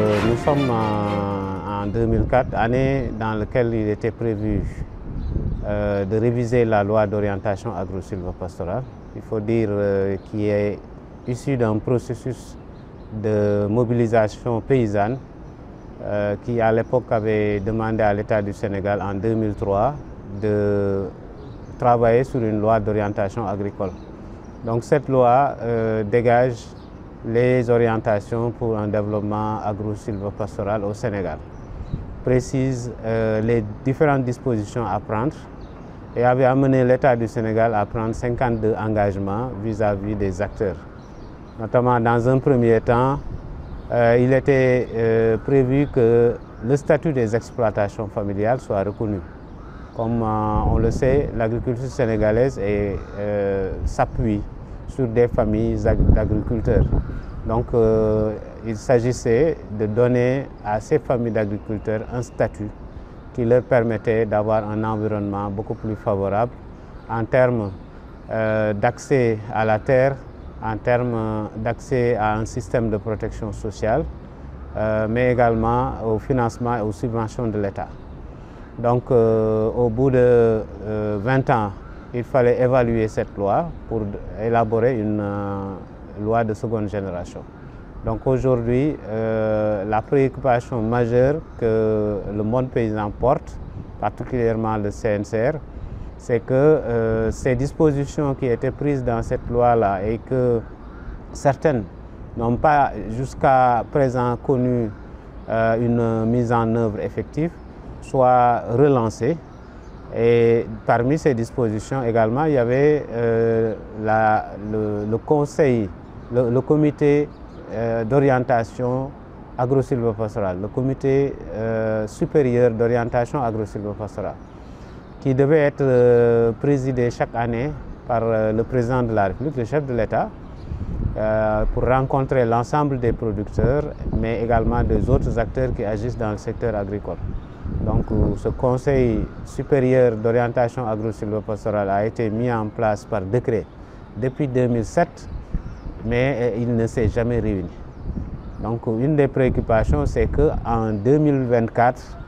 Nous sommes en 2004, année dans laquelle il était prévu de réviser la loi d'orientation agro-sylvo-pastorale. Il faut dire qu'il est issu d'un processus de mobilisation paysanne qui à l'époque avait demandé à l'État du Sénégal en 2003 de travailler sur une loi d'orientation agricole. Donc cette loi dégage les orientations pour un développement agro-sylvo-pastoral au Sénégal, précise les différentes dispositions à prendre et avait amené l'État du Sénégal à prendre 52 engagements vis-à-vis des acteurs. Notamment dans un premier temps, il était prévu que le statut des exploitations familiales soit reconnu. Comme on le sait, l'agriculture sénégalaise s'appuie sur des familles d'agriculteurs. Donc il s'agissait de donner à ces familles d'agriculteurs un statut qui leur permettait d'avoir un environnement beaucoup plus favorable en termes d'accès à la terre, en termes d'accès à un système de protection sociale, mais également au financement et aux subventions de l'État. Donc au bout de 20 ans, il fallait évaluer cette loi pour élaborer une loi de seconde génération. Donc aujourd'hui, la préoccupation majeure que le monde paysan porte, particulièrement le CNCR, c'est que ces dispositions qui étaient prises dans cette loi-là et que certaines n'ont pas jusqu'à présent connu une mise en œuvre effective, soient relancées. Et parmi ces dispositions également, il y avait le conseil, le comité d'orientation agro-sylvo-pastorale, le comité supérieur d'orientation agro-sylvo-pastorale, qui devait être présidé chaque année par le président de la République, le chef de l'État, pour rencontrer l'ensemble des producteurs, mais également des autres acteurs qui agissent dans le secteur agricole. Donc ce conseil supérieur d'orientation agro-sylvo-pastorale a été mis en place par décret depuis 2007, mais il ne s'est jamais réuni. Donc une des préoccupations, c'est qu'en 2024,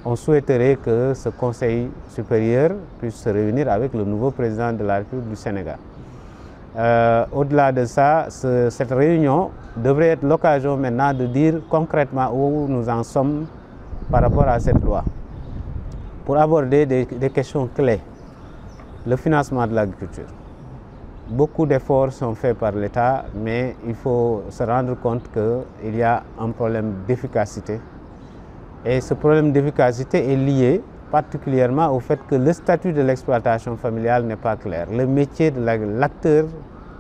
on souhaiterait que ce conseil supérieur puisse se réunir avec le nouveau président de la République du Sénégal. Au-delà de ça, cette réunion devrait être l'occasion maintenant de dire concrètement où nous en sommes par rapport à cette loi, pour aborder des questions clés. Le financement de l'agriculture. Beaucoup d'efforts sont faits par l'État, mais il faut se rendre compte qu'il y a un problème d'efficacité. Et ce problème d'efficacité est lié particulièrement au fait que le statut de l'exploitation familiale n'est pas clair. Le métier de l'acteur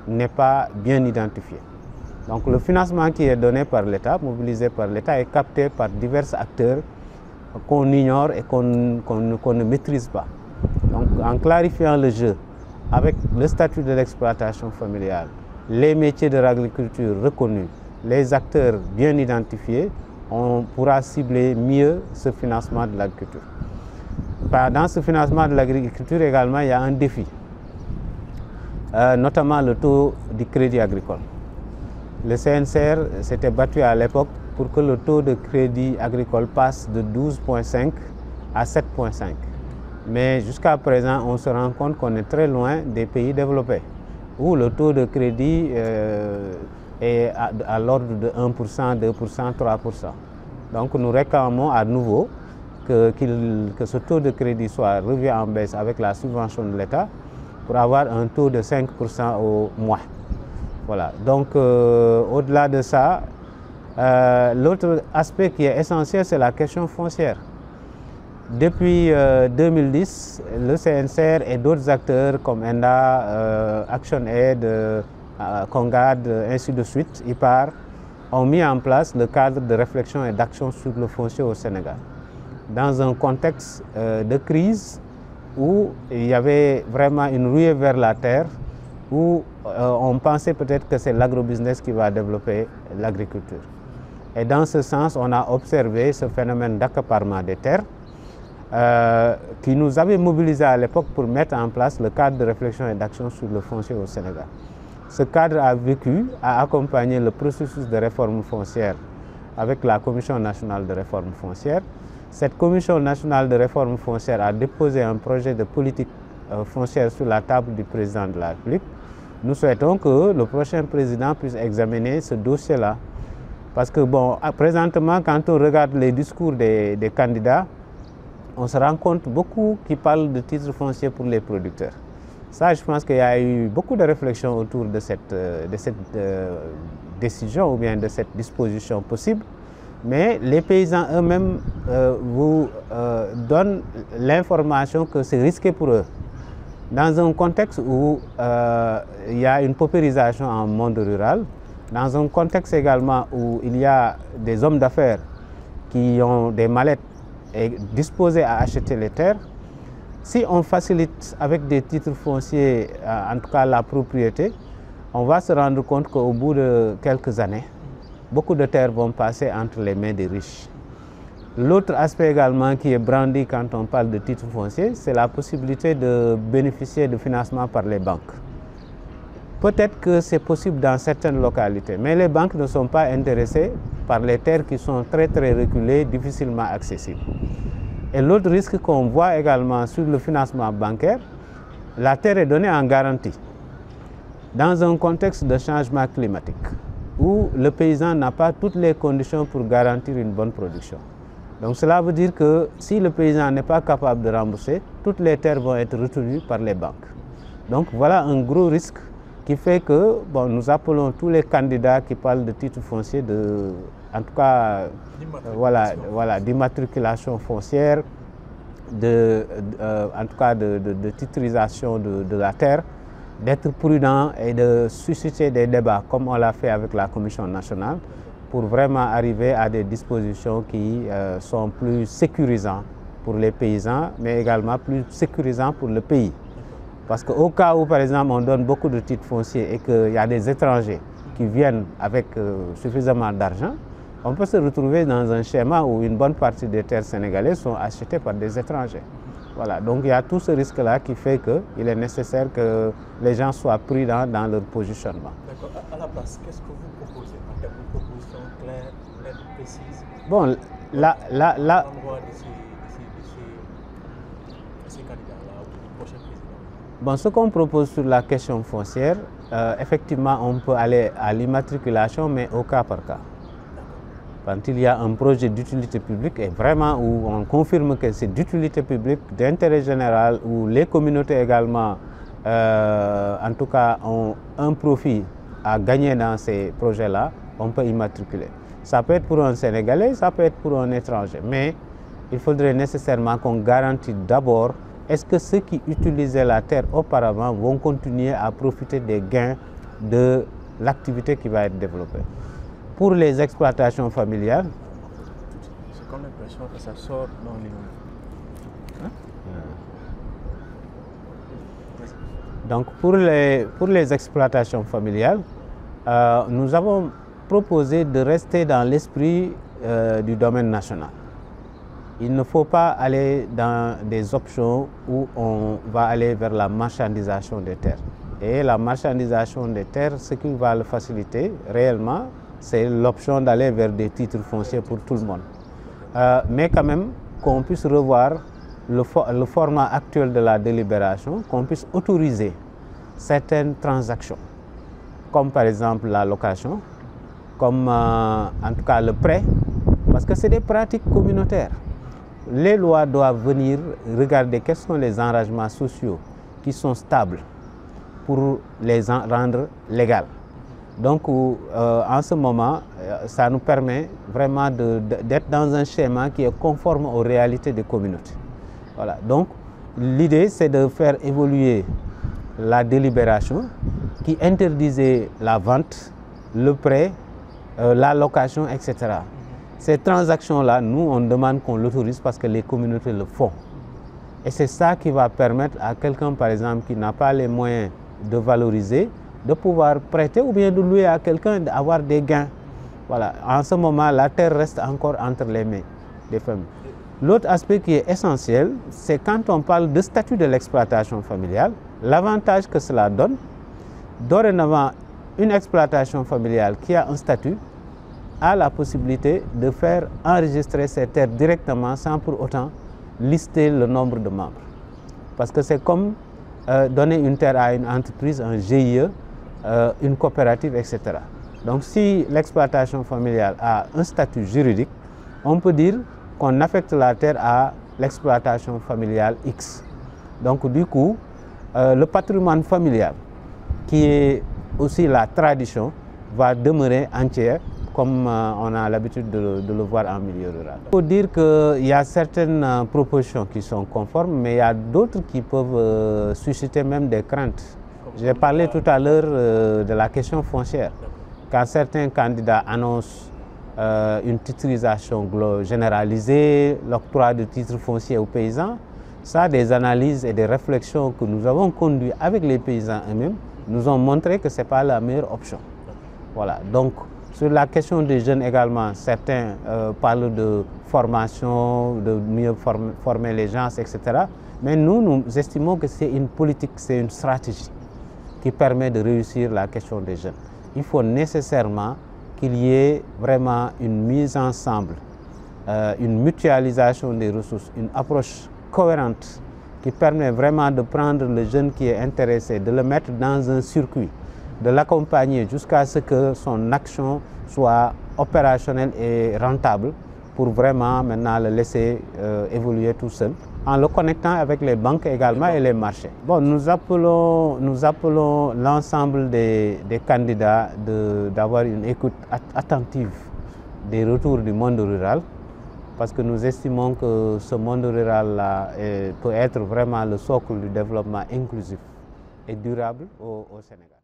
n'est pas bien identifié. Donc le financement qui est donné par l'État, mobilisé par l'État, est capté par divers acteurs qu'on ignore et qu'on ne maîtrise pas. Donc en clarifiant le jeu avec le statut de l'exploitation familiale, les métiers de l'agriculture reconnus, les acteurs bien identifiés, on pourra cibler mieux ce financement de l'agriculture. Dans ce financement de l'agriculture également, il y a un défi, notamment le taux du crédit agricole. Le CNCR s'était battu à l'époque pour que le taux de crédit agricole passe de 12,5 à 7,5. Mais jusqu'à présent, on se rend compte qu'on est très loin des pays développés, où le taux de crédit est à l'ordre de 1%, 2%, 3%. Donc nous réclamons à nouveau que ce taux de crédit soit revu en baisse avec la subvention de l'État pour avoir un taux de 5% au mois. Voilà. Donc au-delà de ça, l'autre aspect qui est essentiel, c'est la question foncière. Depuis 2010, le CNCR et d'autres acteurs comme ENDA, ActionAid, Congad, ainsi de suite, IPAR, ont mis en place le cadre de réflexion et d'action sur le foncier au Sénégal. Dans un contexte de crise où il y avait vraiment une ruée vers la terre, où on pensait peut-être que c'est l'agrobusiness qui va développer l'agriculture. Et dans ce sens, on a observé ce phénomène d'accaparement des terres qui nous avait mobilisés à l'époque pour mettre en place le cadre de réflexion et d'action sur le foncier au Sénégal. Ce cadre a accompagné le processus de réforme foncière avec la Commission nationale de réforme foncière. Cette Commission nationale de réforme foncière a déposé un projet de politique foncière sur la table du président de la République. Nous souhaitons que le prochain président puisse examiner ce dossier-là. Parce que, bon, présentement, quand on regarde les discours des candidats, on se rend compte beaucoup qui parlent de titres fonciers pour les producteurs. Ça, je pense qu'il y a eu beaucoup de réflexions autour de cette décision ou bien de cette disposition possible. Mais les paysans eux-mêmes vous donnent l'information que c'est risqué pour eux. Dans un contexte où il y a une paupérisation en monde rural, dans un contexte également où il y a des hommes d'affaires qui ont des mallettes et disposés à acheter les terres, si on facilite avec des titres fonciers, en tout cas la propriété, on va se rendre compte qu'au bout de quelques années, beaucoup de terres vont passer entre les mains des riches. L'autre aspect également qui est brandi quand on parle de titres fonciers, c'est la possibilité de bénéficier de financement par les banques. Peut-être que c'est possible dans certaines localités, mais les banques ne sont pas intéressées par les terres qui sont très reculées, difficilement accessibles. Et l'autre risque qu'on voit également sur le financement bancaire, la terre est donnée en garantie dans un contexte de changement climatique où le paysan n'a pas toutes les conditions pour garantir une bonne production. Donc cela veut dire que si le paysan n'est pas capable de rembourser, toutes les terres vont être retenues par les banques. Donc voilà un gros risque qui fait que nous appelons tous les candidats qui parlent de titres fonciers en tout cas, d'immatriculation foncière, en tout cas de titrisation de la terre, d'être prudents et de susciter des débats comme on l'a fait avec la Commission nationale pour vraiment arriver à des dispositions qui sont plus sécurisantes pour les paysans, mais également plus sécurisantes pour le pays. Parce qu'au cas où, par exemple, on donne beaucoup de titres fonciers et qu'il y a des étrangers qui viennent avec suffisamment d'argent, on peut se retrouver dans un schéma où une bonne partie des terres sénégalaises sont achetées par des étrangers. Voilà, donc il y a tout ce risque-là qui fait qu'il est nécessaire que les gens soient prudents dans leur positionnement. D'accord. À la place, qu'est-ce que vous proposez en termes de propositions claires, nettes, précises? Bon, là, ces candidats-là ou du prochain président? Bon, ce qu'on propose sur la question foncière, effectivement, on peut aller à l'immatriculation, mais au cas par cas. Quand il y a un projet d'utilité publique et vraiment où on confirme que c'est d'utilité publique, d'intérêt général, où les communautés également, en tout cas, ont un profit à gagner dans ces projets-là, on peut immatriculer. Ça peut être pour un Sénégalais, ça peut être pour un étranger, mais il faudrait nécessairement qu'on garantisse d'abord est-ce que ceux qui utilisaient la terre auparavant vont continuer à profiter des gains de l'activité qui va être développée. Pour les exploitations familiales, j'ai comme l'impression que ça sort dans les... Donc pour les exploitations familiales, nous avons proposé de rester dans l'esprit du domaine national. Il ne faut pas aller dans des options où on va aller vers la marchandisation des terres. Et la marchandisation des terres, ce qui va le faciliter réellement, c'est l'option d'aller vers des titres fonciers pour tout le monde. Mais quand même, qu'on puisse revoir le format actuel de la délibération, qu'on puisse autoriser certaines transactions, comme par exemple la location, comme en tout cas le prêt, parce que c'est des pratiques communautaires. Les lois doivent venir regarder quels sont les engagements sociaux qui sont stables pour les rendre légales. Donc, en ce moment, ça nous permet vraiment d'être dans un schéma qui est conforme aux réalités des communautés. Voilà. Donc, l'idée, c'est de faire évoluer la délibération qui interdisait la vente, le prêt, la location, etc. Ces transactions-là, nous, on demande qu'on l'autorise parce que les communautés le font. Et c'est ça qui va permettre à quelqu'un, par exemple, qui n'a pas les moyens de valoriser, de pouvoir prêter ou bien de louer à quelqu'un, d'avoir des gains. Voilà. En ce moment, la terre reste encore entre les mains des familles. L'autre aspect qui est essentiel, c'est quand on parle de statut de l'exploitation familiale, l'avantage que cela donne. Dorénavant, une exploitation familiale qui a un statut a la possibilité de faire enregistrer ses terres directement sans pour autant lister le nombre de membres. Parce que c'est comme donner une terre à une entreprise, un GIE, une coopérative, etc. Donc si l'exploitation familiale a un statut juridique, on peut dire qu'on affecte la terre à l'exploitation familiale X. Donc du coup, le patrimoine familial, qui est aussi la tradition, va demeurer entière, comme on a l'habitude de le voir en milieu rural. Il faut dire qu'il y a certaines propositions qui sont conformes, mais il y a d'autres qui peuvent susciter même des craintes. J'ai parlé tout à l'heure de la question foncière. Quand certains candidats annoncent une titrisation généralisée, l'octroi de titres fonciers aux paysans, ça, des analyses et des réflexions que nous avons conduites avec les paysans eux-mêmes, nous ont montré que ce n'est pas la meilleure option. Voilà. Donc, sur la question des jeunes également, certains parlent de formation, de mieux former les gens, etc. Mais nous estimons que c'est une politique, c'est une stratégie qui permet de réussir la question des jeunes. Il faut nécessairement qu'il y ait vraiment une mise ensemble, une mutualisation des ressources, une approche cohérente qui permet vraiment de prendre le jeune qui est intéressé, de le mettre dans un circuit, de l'accompagner jusqu'à ce que son action soit opérationnelle et rentable pour vraiment maintenant le laisser évoluer tout seul, en le connectant avec les banques également et les marchés. Bon, nous appelons l'ensemble des candidats d'avoir une écoute attentive des retours du monde rural, parce que nous estimons que ce monde rural-là peut être vraiment le socle du développement inclusif et durable au Sénégal.